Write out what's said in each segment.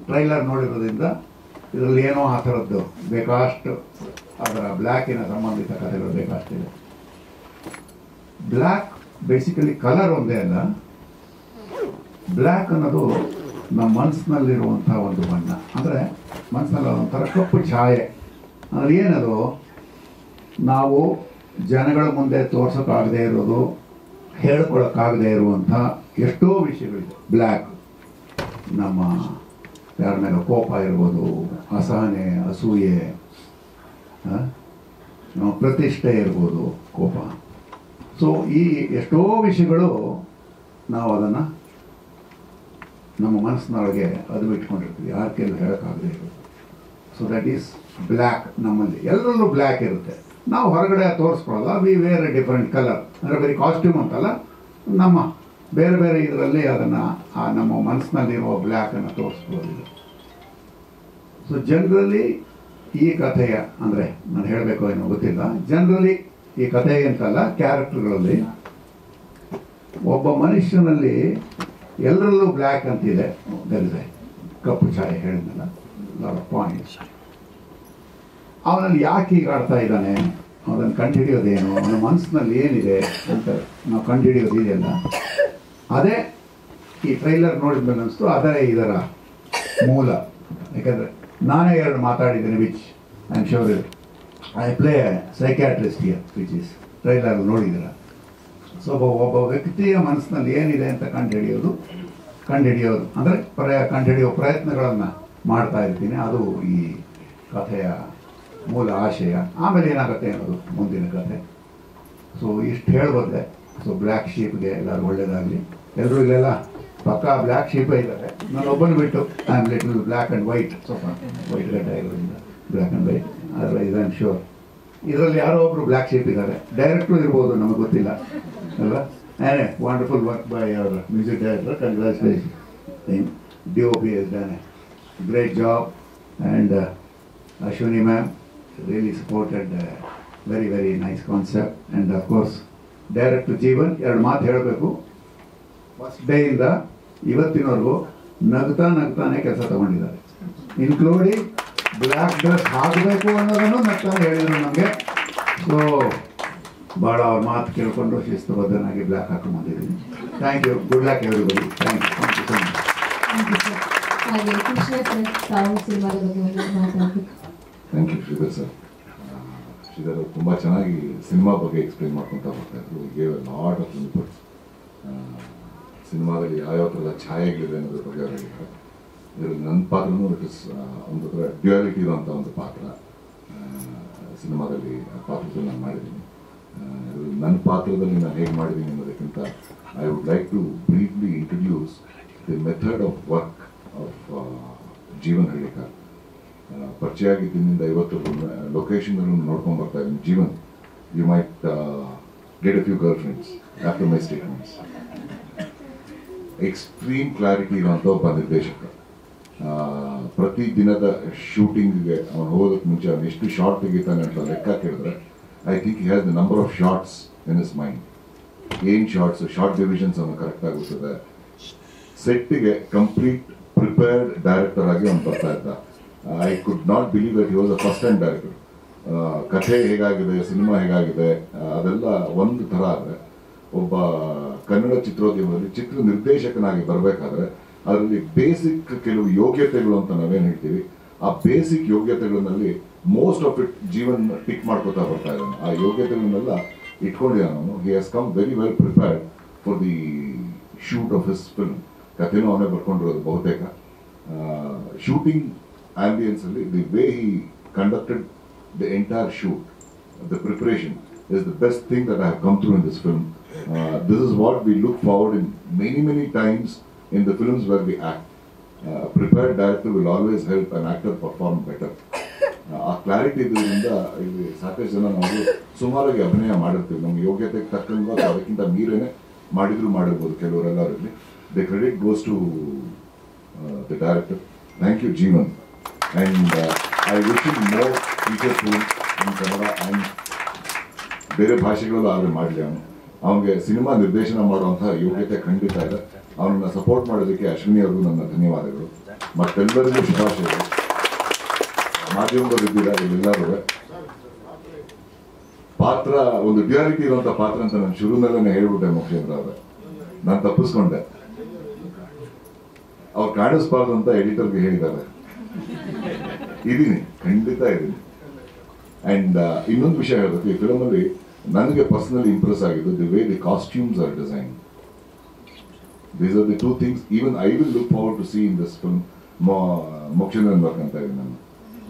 Trailer ನೋಡಿರೋದ್ರಿಂದ ಇದರಲ್ಲಿ ಏನೋ ಆ ಥರದ್ದು ಬೇಕಾಷ್ಟು ಅದರ ಬ್ಲ್ಯಾಕಿನ ಸಂಬಂಧಿತ ಕಥೆಗಳು ಬೇಕಾಷ್ಟಿದೆ. ಬ್ಲ್ಯಾಕ್ ಬೇಸಿಕಲಿ ಕಲರ್ ಒಂದೇ ಅಲ್ಲ, ಬ್ಲ್ಯಾಕ್ ಅನ್ನೋದು ನಮ್ಮ ಮನಸ್ಸಿನಲ್ಲಿರುವಂಥ ಒಂದು ಬಣ್ಣ. ಅಂದರೆ ಮನಸ್ಸಿನಲ್ಲಿ ಒಂಥರ ಕಪ್ಪು ಛಾಯೆ. ಅಂದರೆ ಏನದು, ನಾವು ಜನಗಳ ಮುಂದೆ ತೋರ್ಸೋಕ್ಕಾಗದೇ ಇರೋದು, ಹೇಳ್ಕೊಳಕ್ಕಾಗದೇ ಇರುವಂಥ ಎಷ್ಟೋ ವಿಷಯಗಳಿದೆ. ಬ್ಲ್ಯಾಕ್ ನಮ್ಮ ಯಾರ ಮೇಲೆ ಕೋಪ ಇರ್ಬೋದು, ಅಸಹನೆ, ಅಸೂಯೆ, ನಮ್ಮ ಪ್ರತಿಷ್ಠೆ ಇರ್ಬೋದು, ಕೋಪ. ಸೊ ಈ ಎಷ್ಟೋ ವಿಷಯಗಳು ನಾವು ಅದನ್ನು ನಮ್ಮ ಮನಸ್ಸಿನೊಳಗೆ ಅದು ಇಟ್ಕೊಂಡಿರ್ತೀವಿ, ಯಾರ ಕೈಲೂ ಹೇಳೋಕ್ಕಾಗದೇ ಇರೋದು. So that is black. ನಮ್ಮಲ್ಲಿ ಎಲ್ಲರಲ್ಲೂ ಬ್ಲ್ಯಾಕ್ ಇರುತ್ತೆ, ನಾವು ಹೊರಗಡೆ ತೋರಿಸ್ಕೊಳ್ಳಲ್ಲ. We wear a different colour. ಅಂದರೆ ಬರೀ ಕಾಸ್ಟ್ಯೂಮ್ ಅಂತಲ್ಲ, ನಮ್ಮ ಬೇರೆ ಬೇರೆ ಇದರಲ್ಲಿ ಅದನ್ನು ನಮ್ಮ ಮನಸ್ಸಿನಲ್ಲಿರುವ ಬ್ಲ್ಯಾಕನ್ನು ತೋರಿಸ್ಕೊಳ್ಳೋದಿದೆ. ಸೊ ಜನರಲಿ ಈ ಕಥೆಯ, ಅಂದರೆ ನಾನು ಹೇಳಬೇಕು ಏನೋ ಗೊತ್ತಿಲ್ಲ, ಜನರಲಿ ಈ ಕಥೆ ಅಂತಲ್ಲ, ಕ್ಯಾರೆಕ್ಟರ್ಗಳಲ್ಲಿ ಒಬ್ಬ ಮನುಷ್ಯನಲ್ಲಿ ಎಲ್ಲರಲ್ಲೂ ಬ್ಲ್ಯಾಕ್ ಅಂತಿದೆ. ದರಿದೆ ಕಪ್ಪು ಛಾಯೆ ಹೇಳಿದ್ನಲ್ಲ, ಲಾಟ್ ಆಫ್ ಪಾಯಿಂಟ್ಸ್. ಅವನಲ್ಲಿ ಯಾಕೆ ಹೀಗೆ ಆಡ್ತಾ ಇದ್ದಾನೆ, ಅದನ್ನು ಕಂಡುಹಿಡಿಯೋದೇನು, ಅವನ ಮನಸ್ಸಿನಲ್ಲಿ ಏನಿದೆ ಅಂತ ನಾವು ಕಂಡುಹಿಡಿಯೋದು ಇದೆಯಲ್ಲ, ಅದೇ ಈ ಟ್ರೈಲರ್ ನೋಡಿದ್ಮೇಲೆ ಅನಿಸ್ತು ಅದೇ ಇದರ ಮೂಲ. ಯಾಕಂದರೆ ನಾನೇ ಎರಡು ಮಾತಾಡಿದ್ದೀನಿ, which I am sure I play psychiatrist here, which is trailer ನೋಡಿದ್ದೀರ. ಸೊ ಒಬ್ಬ ವ್ಯಕ್ತಿಯ ಮನಸ್ಸಿನಲ್ಲಿ ಏನಿದೆ ಅಂತ ಕಂಡುಹಿಡಿಯೋದು ಅಂದರೆ ಕಂಡುಹಿಡಿಯೋ ಪ್ರಯತ್ನಗಳನ್ನು ಮಾಡ್ತಾ ಇರ್ತೀನಿ. ಅದು ಈ ಕಥೆಯ ಮೂಲ ಆಶಯ. ಆಮೇಲೆ ಏನಾಗುತ್ತೆ ಅನ್ನೋದು ಮುಂದಿನ ಕಥೆ. ಸೊ ಇಷ್ಟು ಹೇಳ್ಬೋದೆ. ಸೊ ಬ್ಲ್ಯಾಕ್ ಶೀಪ್ಗೆ ಎಲ್ಲರೂ ಒಳ್ಳೇದಾಗಲಿ. ಎಲ್ಲರೂ ಇಲ್ಲೆಲ್ಲ ಪಕ್ಕಾ ಬ್ಲ್ಯಾಕ್ ಶೀಪೇ ಇದ್ದಾರೆ. ನಾನು ಒಬ್ಬನು ಬಿಟ್ಟು I am little black and white, ಸ್ವಲ್ಪ ವೈಟ್ ಗಡ್ಡೆ ಇರೋದ್ರಿಂದ black and white. Otherwise I am sure ಇದರಲ್ಲಿ ಯಾರೋ ಒಬ್ಬರು ಬ್ಲ್ಯಾಕ್ ಶೀಪ್ ಇದ್ದಾರೆ. ಡೈರೆಕ್ಟ್ರು ಇರ್ಬೋದು, ನಮಗೆ ಗೊತ್ತಿಲ್ಲ ಅಲ್ವಾ. ಏನೇ wonderful work by our music director. Congratulation. DOP has done a great job, and Ashwini ma'am really supported very very nice concept. And of course director Jeevan ಎರಡು ಮಾತು ಹೇಳಬೇಕು. ಫಸ್ಟ್ ಡೇ ಇಂದ ಇವತ್ತಿನವರೆಗೂ ನಗ್ತಾನೆ ಕೆಲಸ ತಗೊಂಡಿದ್ದಾರೆ, ಇನ್ಕ್ಲೂಡಿಂಗ್ ಬ್ಲ್ಯಾಕ್ ಡ್ರೆಸ್ ಹಾಕಬೇಕು ಅನ್ನೋದನ್ನು ನಗ್ತಾನೆ ಹೇಳಿದರು ನಮಗೆ. ಸೊ ಭಾಳ ಅವ್ರ ಮಾತು ಕೇಳಿಕೊಂಡು ಶಿಸ್ತುಬದ್ಧನಾಗಿ ಬ್ಲ್ಯಾಕ್ ಹಾಕೊಂಡು ಬಂದಿದ್ದೀನಿ. Thank you. Good luck everybody. Thank you so much. Thank you Shridhar sir. Shridhar ತುಂಬ ಚೆನ್ನಾಗಿ ಸಿನಿಮಾ ಬಗ್ಗೆ ಎಕ್ಸ್ಪ್ಲೇನ್ ಮಾಡ್ಕೊತಾ ಬರ್ತಾ ಇದ್ರು. Gave lot of inputs. ಸಿನಿಮಾದಲ್ಲಿ ಯಾವ್ಯಾವ ಥರದ ಛಾಯೆಗಳಿದೆ ಅನ್ನೋದ್ರ ಬಗ್ಗೆ ಅವ್ರು ಹೇಳಿದ್ದಾರೆ. ಇದರಲ್ಲಿ ನನ್ನ ಪಾತ್ರನೂ ಇಟ್ ಇಸ್ ಒಂದು ಥರ ಡ್ಯುಯಾಲಿಟಿ ಇರುವಂಥ ಒಂದು ಪಾತ್ರ ಸಿನಿಮಾದಲ್ಲಿ ಪಾತ್ರದಲ್ಲಿ ನಾನು ಮಾಡಿದ್ದೀನಿ. ನನ್ನ ಪಾತ್ರದಲ್ಲಿ ನಾನು ಹೇಗೆ ಮಾಡಿದ್ದೀನಿ ಅನ್ನೋದಕ್ಕಿಂತ I would like to briefly introduce the method of work of Jeevan Hallikar. ಪರಿಚಯ ಆಗಿದ್ದರಿಂದ ಇವತ್ತು ಲೊಕೇಶನ್ಗಳನ್ನು ನೋಡ್ಕೊಂಡು ಬರ್ತಾ ಇದ್ದೀನಿ. Jeevan, you might get a few girlfriends after my statements. Extreme clarity ಇರುವಂಥ ಒಬ್ಬ ನಿರ್ದೇಶಕ. ಪ್ರತಿ ದಿನದ ಶೂಟಿಂಗ್ಗೆ ಅವನು ಹೋಗೋದಕ್ಕೆ ಮುಂಚೆ ಅವನು ಎಷ್ಟು ಶಾರ್ಟ್ ತೆಗಿತಾನೆ ಅಂತ ಲೆಕ್ಕ ಕೇಳಿದ್ರೆ I think he has the number of shorts in his mind. ಏನು ಶಾರ್ಟ್ ಡಿವಿಷನ್ಸ್ ಅವನು ಕರೆಕ್ಟ್ ಆಗುತ್ತದೆ. ಸೆಟ್ಟಿಗೆ ಕಂಪ್ಲೀಟ್ ಪ್ರಿಪೇರ್ಡ್ ಡೈರೆಕ್ಟರ್ ಆಗಿ ಅವನು ಬರ್ತಾ ಇದ್ದ. I could not believe that he was a first time director. ಕಥೆ ಹೇಗಾಗಿದೆ, ಸಿನಿಮಾ ಹೇಗಾಗಿದೆ ಅದೆಲ್ಲ ಒಂದು ಥರ. ಆದರೆ ಒಬ್ಬ ಕನ್ನಡ ಚಿತ್ರೋದ್ಯಮದಲ್ಲಿ ಚಿತ್ರ ನಿರ್ದೇಶಕನಾಗಿ ಬರಬೇಕಾದ್ರೆ ಅದರಲ್ಲಿ ಬೇಸಿಕ್ ಕೆಲವು ಯೋಗ್ಯತೆಗಳು ಅಂತ ನಾವೇನು ಹೇಳ್ತೀವಿ, ಆ ಬೇಸಿಕ್ ಯೋಗ್ಯತೆಗಳಲ್ಲಿ most of it Jeevan tick ಮಾಡ್ಕೋತಾ ಬರ್ತಾ ಇದ್ದಾನೆ. ಆ ಯೋಗ್ಯತೆಗಳನ್ನೆಲ್ಲ ಇಟ್ಕೊಂಡಿದ್ದಾನೆ ಅವನು. He has come very well prepared for the shoot of his film. ಕಥೆನೂ ಅವನೇ ಬರ್ಕೊಂಡಿರೋದು ಬಹುತೇಕ. ಶೂಟಿಂಗ್ ಆಂಬಿಯನ್ಸಲ್ಲಿ the way he conducted the entire shoot, the preparation is the best thing that I have come through in this film. This is what we look forward in many times in the films where we act. A prepared director will always help an actor perform better. ಆ clarity ಇದರಿಂದ ಇಲ್ಲಿ ಸಾಕಷ್ಟು ಜನ ನಾವು ಸುಮಾರಾಗಿ ಅಭಿನಯ ಮಾಡಿರ್ತೀವಿ. ನಮ್ಮ ಯೋಗ್ಯತೆಗೆ ತಕ್ಕಂಗೆ ಅಥವಾ ಅದಕ್ಕಿಂತ ಮೀರೇನೆ ಮಾಡಿರ್ಬೋದು ಕೆಲವರೆಲ್ಲ. ಅವರಲ್ಲಿ the credit goes to the director. Thank you Jeevan. And I wish you more feature film in Kannada and ಬೇರೆ ಭಾಷೆಗಳಲ್ಲೂ ಆದರೆ ಮಾಡಲಿ. ಅವನಿಗೆ ಸಿನಿಮಾ ನಿರ್ದೇಶನ ಮಾಡುವಂತಹ ಯೋಗ್ಯತೆ ಖಂಡಿತ ಇದೆ. ಅವನನ್ನ ಸಪೋರ್ಟ್ ಮಾಡೋದಕ್ಕೆ ಅಶ್ವಿನಿ ಅವ್ರಿಗೂ ನನ್ನ ಧನ್ಯವಾದಗಳು. ಮತ್ತೆಲ್ಲರಿಗೂ ಶುಭಾಶಯಗಳು. ಮಾಧ್ಯಮದವರು ಇದ್ದೀರಾ ಎಲ್ಲರೂ. ಪಾತ್ರ ಒಂದು ಡ್ಯುಯಾಲಿಟಿ ಇರುವಂತ ಪಾತ್ರ ಅಂತ ನಾನು ಶುರುನಲ್ಲೇ ಹೇಳ್ಬಿಟ್ಟೆ ಮೋಕ್ಷೇಂದ್ರ ಅವರೇ. ನಾನು ತಪ್ಪಿಸ್ಕೊಂಡೆ, ಅವ್ರು ಕಾಣಿಸ್ಬಾರ್ದು ಅಂತ ಎಡಿಟರ್ಗೆ ಹೇಳಿದ್ದಾರೆ. ಇದೀನಿ, ಖಂಡಿತ ಇದೀನಿ. ಅಂಡ್ ಇನ್ನೊಂದು ವಿಷಯ ಹೇಳ್ಬೇಕು, ಈ ಫಿಲಮ್ ಅಲ್ಲಿ ನನಗೆ ಪರ್ಸನಲಿ ಇಂಪ್ರೆಸ್ ಆಗಿದ್ದು the way the costumes are design. These are the two things even I will look forward to see in this film. Mokshendra work ಅಂತ ಇದ್ದೀನಿ ನಾನು.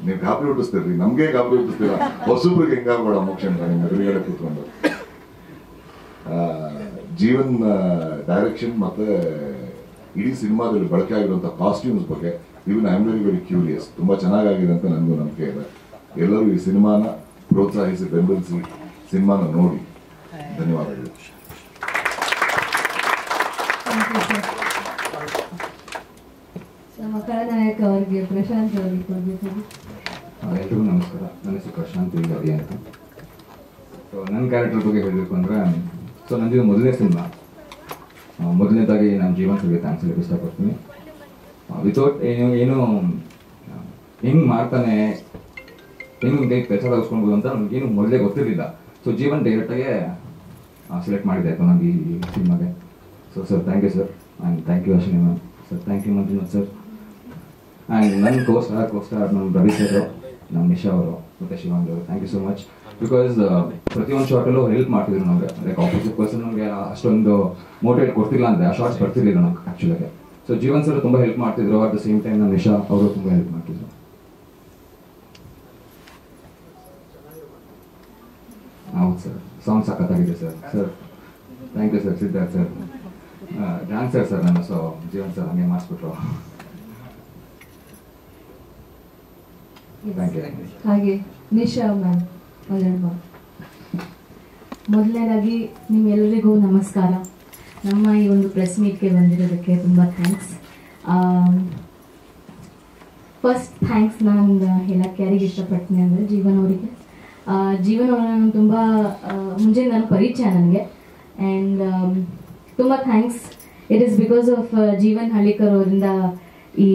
ನೀವು ಗಾಬರಿ ಹುಟ್ಟಿಸ್ತೀರಿ, ನಮ್ಗೆ ಗಾಬರಿ ಹುಟ್ಟಿಸ್ತೀರಾ, ಹೊಸಬ್ರಿಗೆ ಹೆಂಗಾಗ್ಬೇಡ ಮೋಕ್ಷೇಂದ್ರ ನಿಮ್ಮ ಎದುರುಗಡೆ ಕೂತ್ಕೊಂಡು. ಜೀವನ್ ಡೈರೆಕ್ಷನ್ ಮತ್ತೆ ಇಡೀ ಸಿನಿಮಾದಲ್ಲಿ ಬಳಕೆ ಆಗಿರುವಂಥ ಕಾಸ್ಟ್ಯೂಮ್ಸ್ ಬಗ್ಗೆ even I am very very curious. ತುಂಬಾ ಚೆನ್ನಾಗಿದೆ ಅಂತ ನನಗೂ ನಂಬಿಕೆ ಇದೆ. ಎಲ್ಲರೂ ಈ ಸಿನಿಮಾನ ಪ್ರೋತ್ಸಾಹಿಸಿ ಬೆಂಬಲಿಸಿ ಸಿನಿಮಾನ ನೋಡಿ. ಧನ್ಯವಾದಗಳು. ಖಳನಾಯಕ ಅವರಿಗೆ ಪ್ರಶಾಂತ್ ಅವರಿಗೆ ಕೊಡಬೇಕು. ಎಲ್ರಿಗೂ ನಮಸ್ಕಾರ. ನನ್ನ ಹೆಸರು ಪ್ರಶಾಂತ್ ಇಲ್ಲರಿ ಅಂತ. ಸೊ ನನ್ನ ಕ್ಯಾರೆಕ್ಟರ್ ಬಗ್ಗೆ ಹೇಳಬೇಕು ಅಂದರೆ, ಸೊ ನಂದಿದು ಮೊದಲನೇ ಸಿನಿಮಾ. ಮೊದಲನೇದಾಗಿ ನಾನು ಜೀವನ್ ಸರ್ಗೆ ಥ್ಯಾಂಕ್ಸ್ ಹೇಳಕ್ಕೆ ಇಷ್ಟಪಡ್ತೀನಿ. ವಿತೌಟ್ ಏನು ಹೆಂಗೆ ಮಾಡ್ತಾನೆ, ಹೆಂಗೆ ಹಿಂಗೆ ಕೆಲಸ ತಗಿಸ್ಕೊಳ್ಬೋದು ಅಂತ ನನಗೇನು ಮೊದಲೇ ಗೊತ್ತಿರಲಿಲ್ಲ. ಸೊ ಜೀವನ್ ಡೈರೆಕ್ಟಾಗೆ ಸೆಲೆಕ್ಟ್ ಮಾಡಿದೆ ಆಯಿತು ನನಗೆ ಈ ಸಿನಿಮಾಗೆ. So sir thank you sir. And thank you Ashwini ma'am. Sir thank you Manjunath sir. And ನನ್ನ ಕೋಸ್ಟಾರ್ ನಮ್ಮ ರವಿ ಸರ್, ನಮ್ಮ ನಿಶಾ ಅವರು ಮತ್ತು ಶಿವಾಂಗ್ ಅವರು, thank you so much. Because ಪ್ರತಿಯೊಂದು ಶಾರ್ಟಲ್ಲೂ ಹೆಲ್ಪ್ ಮಾಡ್ತಿದ್ರು ನಮಗೆ. ಲೈಕ್ ಆಪೋಸಿಟ್ ಪರ್ಸನ್ ನಮಗೆ ಅಷ್ಟೊಂದು ಮೋಟಿವೇಟ್ ಕೊಡ್ತಿಲ್ಲ ಅಂದರೆ ಆ ಶಾರ್ಟ್ಸ್ ಬರ್ತಿರ್ಲಿಲ್ಲ ನಮ್ಗೆ ಆ್ಯಕ್ಚುಲಾಗೆ. ಸೊ ಜೀವನ್ ಸರ್ ತುಂಬ ಹೆಲ್ಪ್ ಮಾಡ್ತಿದ್ರು. ಅಟ್ ದ ಸೇಮ್ ಟೈಮ್ ನಮ್ಮ ನಿಶಾ ಅವರು ತುಂಬ ಹೆಲ್ಪ್ ಮಾಡ್ತಿದ್ರು. ಹೌದು ಸರ್, ಸಾಂಗ್ ಸಖತ್ತಾಗಿದೆ sir. Sir thank you sir. Siddharth sir dancer sir ನಾನು. ಸೊ ಜೀವನ್ ಸರ್ ಹಂಗೆ ಮಾಡಿಸ್ಬಿಟ್ರು. Thank you. ಹಾಗೆ ನಿಶಾ ಮ್ಯಾಮ್ ಒಂದೆರಡು ಮೊದಲನೇದಾಗಿ ನಿಮ್ಮೆಲ್ಲರಿಗೂ ನಮಸ್ಕಾರ. ನಮ್ಮ ಈ ಒಂದು ಪ್ರೆಸ್ ಮೀಟ್ಗೆ ಬಂದಿರೋದಕ್ಕೆ ತುಂಬ ಥ್ಯಾಂಕ್ಸ್. ಫಸ್ಟ್ ಥ್ಯಾಂಕ್ಸ್ ನಾನು ಹೇಳಕ್ಕೆ ಯಾರಿಗೆ ಇಷ್ಟಪಡ್ತೀನಿ ಅಂದರೆ ಜೀವನ್ ಅವರಿಗೆ. ಜೀವನ್ ಅವರನ್ನು ತುಂಬ ಮುಂಚೆ ನಾನು ಪರಿಚಯ ನನಗೆ. ಆ್ಯಂಡ್ ತುಂಬ thanks. It is because of Jeevan Hallikar ಅವರಿಂದ ಈ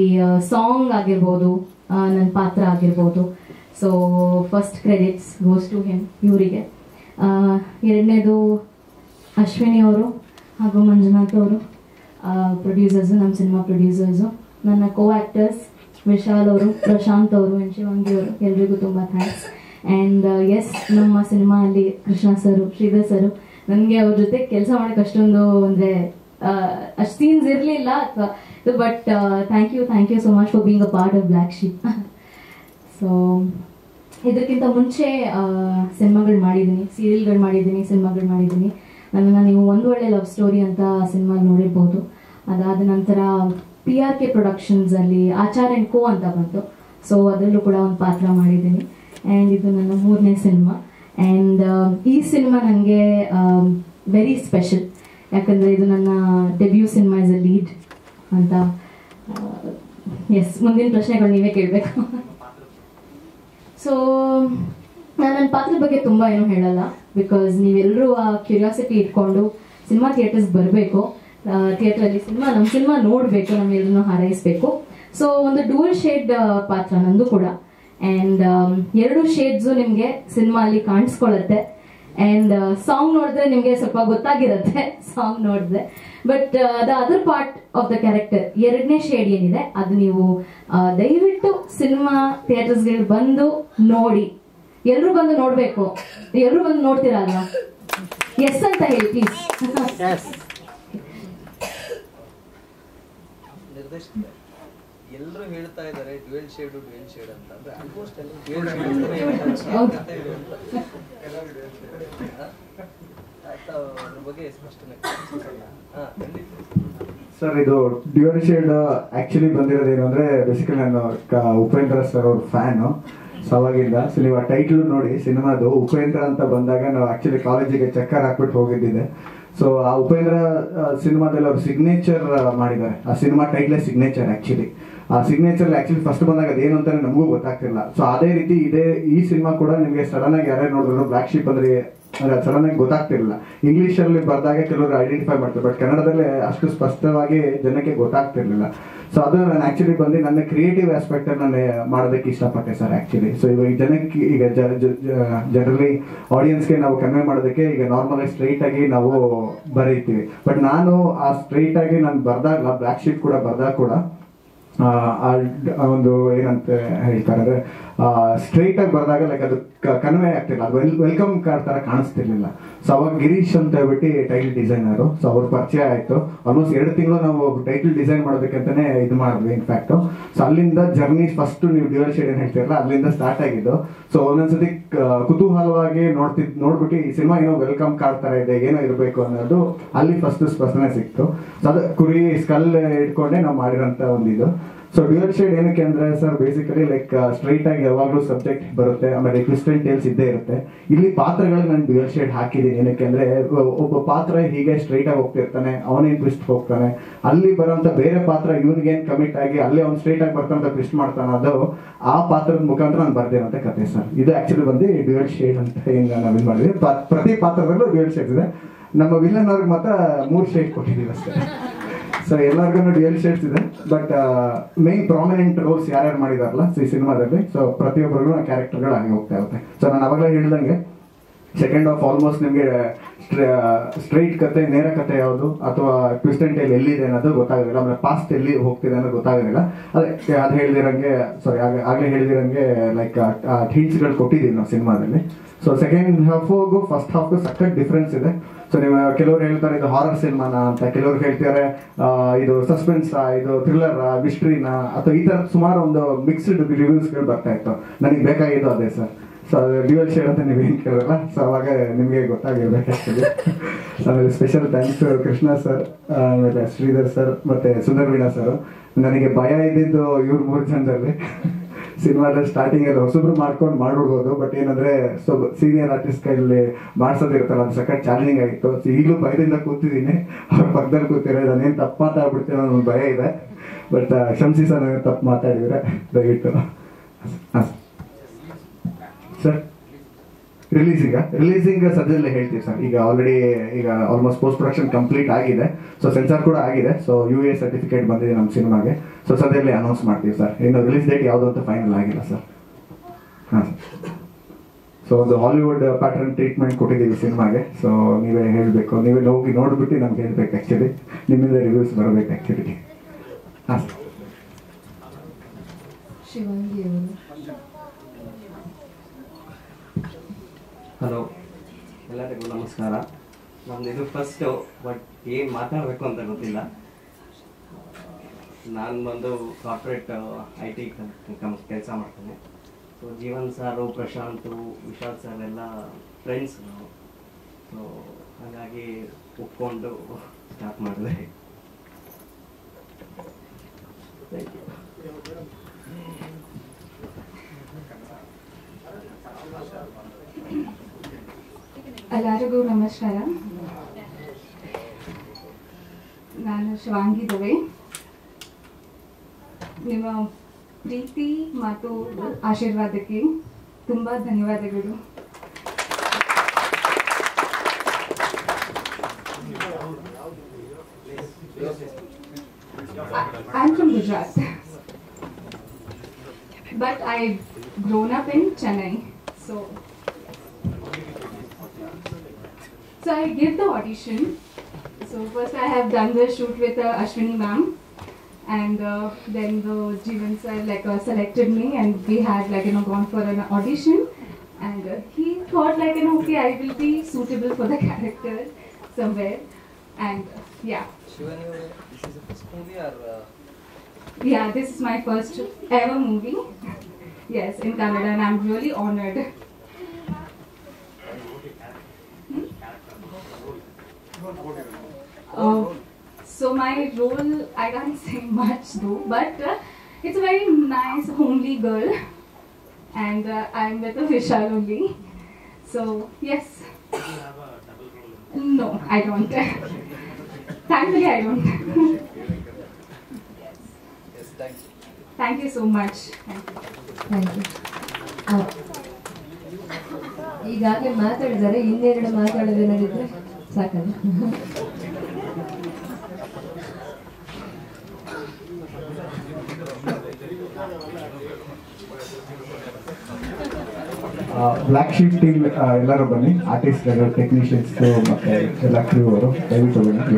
ಸಾಂಗ್ ಆಗಿರ್ಬೋದು, ನನ್ನ ಪಾತ್ರ ಆಗಿರ್ಬೋದು. So first credits goes to him, ಇವರಿಗೆ. ಎರಡನೇದು ಅಶ್ವಿನಿ ಅವರು ಹಾಗೂ ಮಂಜುನಾಥ್ ಅವರು, ಪ್ರೊಡ್ಯೂಸರ್ಸು, ನಮ್ಮ ಸಿನಿಮಾ ಪ್ರೊಡ್ಯೂಸರ್ಸು. ನನ್ನ ಕೋ ಆ್ಯಕ್ಟರ್ಸ್ ವಿಶಾಲ್ ಅವರು, ಪ್ರಶಾಂತ್ ಅವರು ಆ್ಯಂಡ್ ಶಿವಾಂಗಿ ಅವರು, ಎಲ್ರಿಗೂ ತುಂಬ ಥ್ಯಾಂಕ್ಸ್. ಆ್ಯಂಡ್ ಎಸ್, ನಮ್ಮ ಸಿನಿಮಾ ಅಲ್ಲಿ ಕೃಷ್ಣ ಸರು, ಶ್ರೀಧರ್ ಸರು, ನನಗೆ ಅವ್ರ ಜೊತೆ ಕೆಲಸ ಮಾಡೋಕ್ಕೆ ಅಷ್ಟೊಂದು ಅಂದರೆ ಅಷ್ಟು ಸೀನ್ಸ್ ಇರಲಿಲ್ಲ ಅಥವಾ but thank you so much for being a part of Black Sheep. So ಇದಕ್ಕಿಂತ ಮುಂಚೆ ಸಿನಿಮಾಗಳು ಮಾಡಿದ್ದೀನಿ, ಸೀರಿಯಲ್ಗಳು ಮಾಡಿದ್ದೀನಿ, ಸಿನಿಮಾಗಳು ಮಾಡಿದ್ದೀನಿ. ನನ್ನನ್ನು ನೀವು ಒಂದು ಒಳ್ಳೆ ಲವ್ ಸ್ಟೋರಿ ಅಂತ ಸಿನಿಮಾ ನೋಡಿರ್ಬೋದು. ಅದಾದ ನಂತರ PRK ಪ್ರೊಡಕ್ಷನ್ಸಲ್ಲಿ ಆಚಾರ್ ಆ್ಯಂಡ್ ಕೋ ಅಂತ ಬಂತು. ಸೊ ಅದರಲ್ಲೂ ಕೂಡ ಒಂದು ಪಾತ್ರ ಮಾಡಿದ್ದೀನಿ. ಆ್ಯಂಡ್ ಇದು ನನ್ನ 3ನೇ ಸಿನಿಮಾ. ಆ್ಯಂಡ್ ಈ ಸಿನಿಮಾ ನನಗೆ ವೆರಿ ಸ್ಪೆಷಲ್, ಯಾಕಂದರೆ ಇದು ನನ್ನ debut cinema as a lead ಅಂತ. ಎಸ್, ಮುಂದಿನ ಪ್ರಶ್ನೆಗಳು ನೀವೇ ಕೇಳಬೇಕು. ಸೊ ನಾನು ನನ್ನ ಪಾತ್ರದ ಬಗ್ಗೆ ತುಂಬ ಏನೂ ಹೇಳಲ್ಲ, ಬಿಕಾಸ್ ನೀವೆಲ್ಲರೂ ಆ ಕ್ಯೂರಿಯಾಸಿಟಿ ಇಟ್ಕೊಂಡು ಸಿನಿಮಾ ಥಿಯೇಟರ್ಸ್ ಬರಬೇಕು, ಥಿಯೇಟ್ರಲ್ಲಿ ನಮ್ಮ ಸಿನಿಮಾ ನೋಡಬೇಕು, ನಮ್ಮೆಲ್ಲರನ್ನೂ ಹಾರೈಸಬೇಕು. ಸೊ ಒಂದು ಡೂಯಲ್ ಶೇಡ್ ಪಾತ್ರ ನಂದು ಕೂಡ. ಆ್ಯಂಡ್ 2 ಶೇಡ್ಸು ನಿಮಗೆ ಸಿನಿಮಾ ಅಲ್ಲಿ ಕಾಣಿಸ್ಕೊಳ್ಳುತ್ತೆ. ಆ್ಯಂಡ್ ಸಾಂಗ್ ನೋಡಿದ್ರೆ ನಿಮಗೆ ಸ್ವಲ್ಪ ಗೊತ್ತಾಗಿರುತ್ತೆ ಸಾಂಗ್ ನೋಡಿದ್ರೆ. But the other part of the character, 2ನೇ ಶೇಡ್ ಏನಿದೆ ಅದು ನೀವು ದಯವಿಟ್ಟು ಸಿನಿಮಾ ಥಿಯೇಟರ್ಸ್ಗೆ ಬಂದು ನೋಡಿ. ಎಲ್ಲರೂ ಬಂದು ನೋಡಬೇಕು. ಎಲ್ಲರೂ ಬಂದು ನೋಡ್ತೀರಾ ಅಲ್ವಾ? ಎಸ್ ಅಂತ ಹೇಳಿ ಪ್ಲೀಸ್. ಎಲ್ಲರೂ ಹೇಳ್ತಾ ಇದ್ದಾರೆ ಡ್ಯುಯಲ್ ಶೇಡ್ ಅಂತ, ಅಂದ್ರೆ ಆಲ್ಮೋಸ್ಟ್ ಎಲ್ಲ ಬಗ್ಗೆ ಸ್ಪಷ್ಟನೆ. ಸರ್, ಇದು ಡ್ಯುಯಲ್ ಶೇಡ್ ಆಕ್ಚುಲಿ ಬಂದಿರೋದೇನು ಅಂದ್ರೆ, ಬೇಸಿಕಲಿ ನಾನು ಉಪೇಂದ್ರ ಸರ್ ಅವ್ರ ಫ್ಯಾನು. ಸೊ ಅವಾಗಿಂದ ಸೊ ನೀವು ಆ ಟೈಟ್ಲ್ ನೋಡಿ ಸಿನಿಮಾದು ಉಪೇಂದ್ರ ಅಂತ ಬಂದಾಗ ನಾವು ಆಕ್ಚುಲಿ ಕಾಲೇಜಿಗೆ ಚಕ್ಕರ್ ಹಾಕ್ಬಿಟ್ಟು ಹೋಗಿದ್ದಿದೆ. ಸೊ ಆ ಉಪೇಂದ್ರ ಸಿನಿಮಾದಲ್ಲಿ ಅವ್ರು ಸಿಗ್ನೇಚರ್ ಮಾಡಿದ್ದಾರೆ. ಆ ಸಿನಿಮಾ ಟೈಟ್ಲೇ ಸಿಗ್ನೇಚರ್. ಆಕ್ಚುಲಿ ಆ ಸಿಗ್ನೇಚರ್ ಆಕ್ಚುಲಿ ಫಸ್ಟ್ ಬಂದಾಗ ಅದೇನು ಅಂತ ನಮಗೂ ಗೊತ್ತಾಗ್ತಿಲ್ಲ. ಸೊ ಅದೇ ರೀತಿ ಈ ಸಿನಿಮಾ ಕೂಡ ನಿಮಗೆ ಸಡನ್ ಆಗಿ ಯಾರೇ ನೋಡಿದ್ರು ಬ್ಲ್ಯಾಕ್ ಶೀಪ್ ಅಂದ್ರೆ ಅಂದರೆ ಸಡನ್ ಆಗಿ ಗೊತ್ತಾಗ್ತಿರಲಿಲ್ಲ. ಇಂಗ್ಲೀಷಲ್ಲಿ ಬರೆದಾಗ ಕೆಲವರು ಐಡೆಂಟಿಫೈ ಮಾಡ್ತಾರೆ, ಬಟ್ ಕನ್ನಡದಲ್ಲೇ ಅಷ್ಟು ಸ್ಪಷ್ಟವಾಗಿ ಜನಕ್ಕೆ ಗೊತ್ತಾಗ್ತಿರ್ಲಿಲ್ಲ. ಸೊ ಅದು ನಾನು ಆ್ಯಕ್ಚುಲಿ ಬಂದು ನನ್ನ ಕ್ರಿಯೇಟಿವ್ ಆಸ್ಪೆಕ್ಟಲ್ಲಿ ನಾನು ಮಾಡೋದಕ್ಕೆ ಇಷ್ಟಪಟ್ಟೆ ಸರ್ ಆ್ಯಕ್ಚುಲಿ. ಸೊ ಇವಾಗ ಜನಕ್ಕೆ ಈಗ ಜನರಲಿ ಆಡಿಯನ್ಸ್ಗೆ ನಾವು ಕನ್ವೆ ಮಾಡೋದಕ್ಕೆ ಈಗ ನಾರ್ಮಲಾಗಿ ಸ್ಟ್ರೈಟಾಗಿ ನಾವು ಬರೀತೀವಿ, ಬಟ್ ನಾನು ಆ ಸ್ಟ್ರೈಟಾಗಿ ನಾನು ಬರೆದಾಗ ಬ್ಲ್ಯಾಕ್ ಶೀಟ್ ಕೂಡ ಬರೆದಾಗ ಕೂಡ ಒಂದು ಏನಂತ ಹೇಳ್ತಾರೆ ಅಂದರೆ ಸ್ಟ್ರೈಟಾಗಿ ಬರೆದಾಗ ಲೈಕ್ ಅದು ಕನ್ವೆ ಆಗ್ತಿಲ್ಲ, ಅದು ವೆಲ್ಕಮ್ ಕಾರ್ಡ್ ಥರ ಕಾಣಿಸ್ತಿರ್ಲಿಲ್ಲ. ಸೊ ಅವಾಗ ಗಿರೀಶ್ ಅಂತ ಹೇಳ್ಬಿಟ್ಟು ಟೈಟಲ್ ಡಿಸೈನರು, ಸೊ ಅವ್ರ ಪರಿಚಯ ಆಯಿತು. ಆಲ್ಮೋಸ್ಟ್ 2 ತಿಂಗಳು ನಾವು ಟೈಟಲ್ ಡಿಸೈನ್ ಮಾಡೋದಕ್ಕಂತಲೇ ಇದು ಮಾಡಿದ್ವಿ ಇನ್ಫ್ಯಾಕ್ಟು. ಸೊ ಅಲ್ಲಿಂದ ಜರ್ನಿ ಫಸ್ಟು ನೀವು ಡ್ಯುಯಲ್ ಶೇಡ್ ಏನು ಹೇಳ್ತಿರಲ್ಲ ಅಲ್ಲಿಂದ ಸ್ಟಾರ್ಟ್ ಆಗಿದ್ದು. ಸೊ ಒಂದೊಂದ್ಸತಿ ಕುತೂಹಲವಾಗಿ ನೋಡ್ಬಿಟ್ಟು ಈ ಸಿನಿಮಾ ಏನೋ ವೆಲ್ಕಮ್ ಕಾರ್ಡ್ ಥರ ಇದೆ, ಏನೋ ಇರಬೇಕು ಅನ್ನೋದು ಅಲ್ಲಿ ಫಸ್ಟ್ ಸ್ಪಷ್ಟನೆ ಸಿಕ್ತು. ಸೊ ಅದು ಕುರಿ ಸ್ಕಲ್ ಇಟ್ಕೊಂಡೆ ನಾವು ಮಾಡಿರೋಂಥ ಒಂದಿದು. ಸೊ ಡ್ಯುಯಲ್ ಶೇಡ್ ಏನಕ್ಕೆ ಅಂದರೆ ಸರ್ ಬೇಸಿಕಲಿ ಲೈಕ್ ಸ್ಟ್ರೈಟ್ ಆಗಿ ಯಾವಾಗಲೂ ಸಬ್ಜೆಕ್ಟ್ ಬರುತ್ತೆ, ಆಮೇಲೆ ಟ್ವಿಸ್ಟ್ ಅಂಡ್ ಟೇಲ್ಸ್ ಇದ್ದೇ ಇರುತ್ತೆ. ಇಲ್ಲಿ ಪಾತ್ರಗಳಿಗೆ ನಾನು ಡ್ಯುಯಲ್ ಶೇಡ್ ಹಾಕಿದ್ದೀನಿ. ಏನಕ್ಕೆ ಅಂದರೆ ಒಬ್ಬ ಪಾತ್ರ ಹೀಗೆ ಸ್ಟ್ರೈಟ್ ಆಗಿ ಹೋಗ್ತಿರ್ತಾನೆ, ಅವನೇನು ಟ್ವಿಸ್ಟ್ ಹೋಗ್ತಾನೆ, ಅಲ್ಲಿ ಬರೋಂಥ ಬೇರೆ ಪಾತ್ರ ಇವನಿಗೇನು ಕಮಿಟ್ ಆಗಿ ಅಲ್ಲಿ ಅವ್ನು ಸ್ಟ್ರೈಟ್ ಆಗಿ ಬರ್ತಾನೆ ಟ್ವಿಸ್ಟ್ ಮಾಡ್ತಾನೆ, ಅದು ಆ ಪಾತ್ರದ ಮುಖಾಂತರ ನಾನು ಬರ್ದಿರೋಂಥ ಕತೆ ಸರ್. ಇದು ಆ್ಯಕ್ಚುಲಿ ಬಂದು ಡ್ಯುಯಲ್ ಶೇಡ್ ಅಂತ ಹಿಂಗೆ ನಾವು ಇದು ಮಾಡಿದ್ವಿ. ಪ್ರತಿ ಪಾತ್ರದಲ್ಲೂ ಡ್ಯುಯಲ್ ಶೇಡ್ಸ್ ಇದೆ. ನಮ್ಮ ವಿಲನ್ ಅವ್ರಿಗೆ ಮಾತ್ರ 3 ಶೇಡ್ ಕೊಟ್ಟಿದ್ದೀವಿ ಅಷ್ಟೇ. ಸೊ ಎಲ್ಲರಿಗೂ ಡ್ಯುಯಲ್ ಶೇಡ್ಸ್ ಇದೆ, ಬಟ್ ಮೇನ್ ಪ್ರಾಮಿನೆಂಟ್ ರೋಲ್ಸ್ ಯಾರ್ಯಾರು ಮಾಡಿದಾರಲ್ಲ ಈ ಸಿನಿಮಾದಲ್ಲಿ, ಸೊ ಪ್ರತಿಯೊಬ್ಬರಿಗೂ ಕ್ಯಾರೆಕ್ಟರ್ಗಳು ಆಗಿ ಹೋಗ್ತಾ ಇರುತ್ತೆ. ಸೊ ನಾನು ಅವಾಗಲೇ ಹೇಳ್ದಂಗೆ ಸೆಕೆಂಡ್ ಹಾಫ್ ಆಲ್ಮೋಸ್ಟ್ ನಿಮಗೆ ಸ್ಟ್ರೈಟ್ ಕತೆ, ನೇರ ಕತೆ ಯಾವುದು ಅಥವಾ ಟ್ವಿಸ್ಟ್ ಅಂಡ್ ಟೇಲ್ ಎಲ್ಲಿದೆ ಅನ್ನೋದು ಗೊತ್ತಾಗೋದಿಲ್ಲ, ಆಮೇಲೆ ಪಾಸ್ಟ್ ಎಲ್ಲಿ ಹೋಗ್ತಿದೆ ಅನ್ನೋದು ಗೊತ್ತಾಗೋದಿಲ್ಲ. ಅದು ಹೇಳ್ದಿರಂಗೆ ಸಾರಿ ಆಗಲೇ ಹೇಳ್ದಿರಂಗೆ ಲೈಕ್ ಹಿಂಟ್ಸ್ಗಳು ಕೊಟ್ಟಿದ್ದೀವಿ ನಾವು ಸಿನಿಮಾದಲ್ಲಿ. ಸೊ ಸೆಕೆಂಡ್ ಹಾಫ್ಗೂ ಫಸ್ಟ್ ಹಾಫ್ಗೂ ಸಖತ್ ಡಿಫ್ರೆನ್ಸ್ ಇದೆ. ಸೊ ನೀವು ಕೆಲವರು ಹೇಳ್ತಾರೆ ಇದು ಹಾರರ್ ಸಿನಿಮಾನ ಅಂತ, ಕೆಲವರು ಹೇಳ್ತಾರೆ ಇದು ಸಸ್ಪೆನ್ಸಾ, ಇದು ಥ್ರಿಲ್ಲರಾ, ಮಿಸ್ಟ್ರಿನಾ, ಅಥವಾ ಈ ಥರ ಸುಮಾರು ಒಂದು ಮಿಕ್ಸ್ಡ್ ರಿವ್ಯೂಸ್ಗಳು ಬರ್ತಾ ಇತ್ತು. ನನಗೆ ಬೇಕಾಗಿದ್ದು ಅದೇ ಸರ್. ಸೊ ಡ್ಯುಯಲ್ ಶೇಡ್ ಅಂತ ನೀವೇನು ಕೇಳಲ್ಲ, ಸೊ ಅವಾಗ ನಿಮಗೆ ಗೊತ್ತಾಗಿರ್ಬೇಕಾಗ್ತದೆ. ಆಮೇಲೆ ಸ್ಪೆಷಲ್ ಥ್ಯಾಂಕ್ಸ್ ಕೃಷ್ಣ ಸರ್, ಆಮೇಲೆ ಶ್ರೀಧರ್ ಸರ್ ಮತ್ತು ಸುಂದರ್ವೀಣಾ ಸರ್. ನನಗೆ ಭಯ ಇದ್ದಿದ್ದು ಇವ್ರು 3 ಜನದಲ್ಲಿ. ಸಿನಿಮಾದಲ್ಲಿ ಸ್ಟಾರ್ಟಿಂಗಲ್ಲಿ ಹೊಸಬ್ರು ಮಾಡ್ಕೊಂಡು ಮಾಡ್ಬಿಡ್ಬೋದು, ಬಟ್ ಏನಂದರೆ ಸೀನಿಯರ್ ಆರ್ಟಿಸ್ಟ್ ಕೈಯಲ್ಲಿ ಮಾಡ್ಸೋದಿರುತ್ತಲ್ಲ, ಅದು ಸಖತ್ ಚಾಲೆಂಜಿಂಗ್ ಆಗಿತ್ತು. ಸೊ ಈಗಲೂ ಭಯದಿಂದ ಕೂತಿದ್ದೀನಿ, ಅವ್ರ ಪಕ್ಕದಲ್ಲಿ ಕೂತಿರೋ ನಾನೇನು ತಪ್ಪು ಮಾತಾಡ್ಬಿಡ್ತೀನೋ ಅನ್ನೋ ಭಯ ಇದೆ. ಬಟ್ ಕ್ಷಮಿಸಿ ಸರ್, ನಾನು ತಪ್ಪು ಮಾತಾಡಿದರೆ ದಯವಿಟ್ಟು. ಹಾಂ ಸರ್, ರಿಲೀಸಿಂಗ್ ಸದ್ಯದಲ್ಲೇ ಹೇಳ್ತೀವಿ ಸರ್. ಈಗ ಆಲ್ರೆಡಿ ಈಗ ಆಲ್ಮೋಸ್ಟ್ ಪೋಸ್ಟ್ ಪ್ರೊಡಕ್ಷನ್ ಕಂಪ್ಲೀಟ್ ಆಗಿದೆ, ಸೊ ಸೆನ್ಸಾರ್ ಕೂಡ ಆಗಿದೆ. ಸೊ UA ಸರ್ಟಿಫಿಕೇಟ್ ಬಂದಿದೆ ನಮ್ಮ ಸಿನಿಮಾಗೆ. ಸೊ ಸದ್ಯದಲ್ಲೇ ಅನೌನ್ಸ್ ಮಾಡ್ತೀವಿ ಸರ್. ಇನ್ನು ರಿಲೀಸ್ ಡೇಟ್ ಯಾವುದು ಅಂತ ಫೈನಲ್ ಆಗಿಲ್ಲ ಸರ್. ಹಾಂ ಸರ್. ಸೊ ಒಂದು ಹಾಲಿವುಡ್ ಪ್ಯಾಟರ್ನ್ ಟ್ರೀಟ್ಮೆಂಟ್ ಕೊಟ್ಟಿದ್ದೀವಿ ಸಿನಿಮಾಗೆ. ಸೊ ನೀವೇ ಹೇಳಬೇಕು, ನೀವೇ ಹೋಗಿ ನೋಡಿಬಿಟ್ಟು ನಮ್ಗೆ ಹೇಳ್ಬೇಕು. ಆ್ಯಕ್ಚುಲಿ ನಿಮ್ಮಿಂದ ರಿವ್ಯೂಸ್ ಬರಬೇಕು ಆ್ಯಕ್ಚುಲಿ. ಹಾಂ ಸರ್. ಶಿವಾಂಗಿ ಅವರು. ಹಲೋ, ಎಲ್ಲರಿಗೂ ನಮಸ್ಕಾರ. ನಮ್ದು ಇದು ಫಸ್ಟು, ಬಟ್ ಏನು ಮಾತಾಡಬೇಕು ಅಂತ ಗೊತ್ತಿಲ್ಲ. ನಾನು ಬಂದು ಕಾರ್ಪೊರೇಟ್ IT ಕೆಲಸ ಮಾಡ್ತೇನೆ. So Jeevan sir, Prashanth, Vishal sir ಎಲ್ಲ ಫ್ರೆಂಡ್ಸ್ ನಾವು. ಸೊ ಹಾಗಾಗಿ ಒಪ್ಕೊಂಡು ಸ್ಟಾರ್ಟ್ ಮಾಡಿದೆ. Thank you. ಎಲ್ಲರಿಗೂ ನಮಸ್ಕಾರ. ನಾನು ಶಿವಾಂಗಿ ದವೆ. ನಿಮ್ಮ ಪ್ರೀತಿ ಮತ್ತು ಆಶೀರ್ವಾದಕ್ಕೆ ತುಂಬ ಧನ್ಯವಾದಗಳು. I'm from Gujarat, but I've grown up in Chennai. So I give the audition. So first I have done the shoot with Ashwini ma'am, and then the Jeevan sir selected me, and we had gone for an audition, and he thought okay, I will be suitable for the character somewhere, and yeah. Shivani, this is the first movie or? Yeah, this is my first ever movie. Yes, in Kannada, and I'm really honored. So my role, I can't say much though, but it's a very nice, homely girl, and I'm with a Vishal only. So yes. Do you have a double role? No, I don't. Thankfully, I don't. Yes, thank you. Thank you so much. Thank you. Thank you. ಈಗಾಗಲೇ ಮಾತಾಡಿದ್ದಾರೆ, ಇನ್ನೆರಡು ಮಾತಾಡೋದೇನಾದಿದ್ರೆ ಸಾಕಲ್ಲ. Black sheep team ಎಲ್ಲರೂ ಬನ್ನಿ, artist technicians ಮತ್ತೆ ಎಲ್ಲ ಕ್ರೂ ಅವರು ದಯವಿಟ್ಟು ಬನ್ನಿ.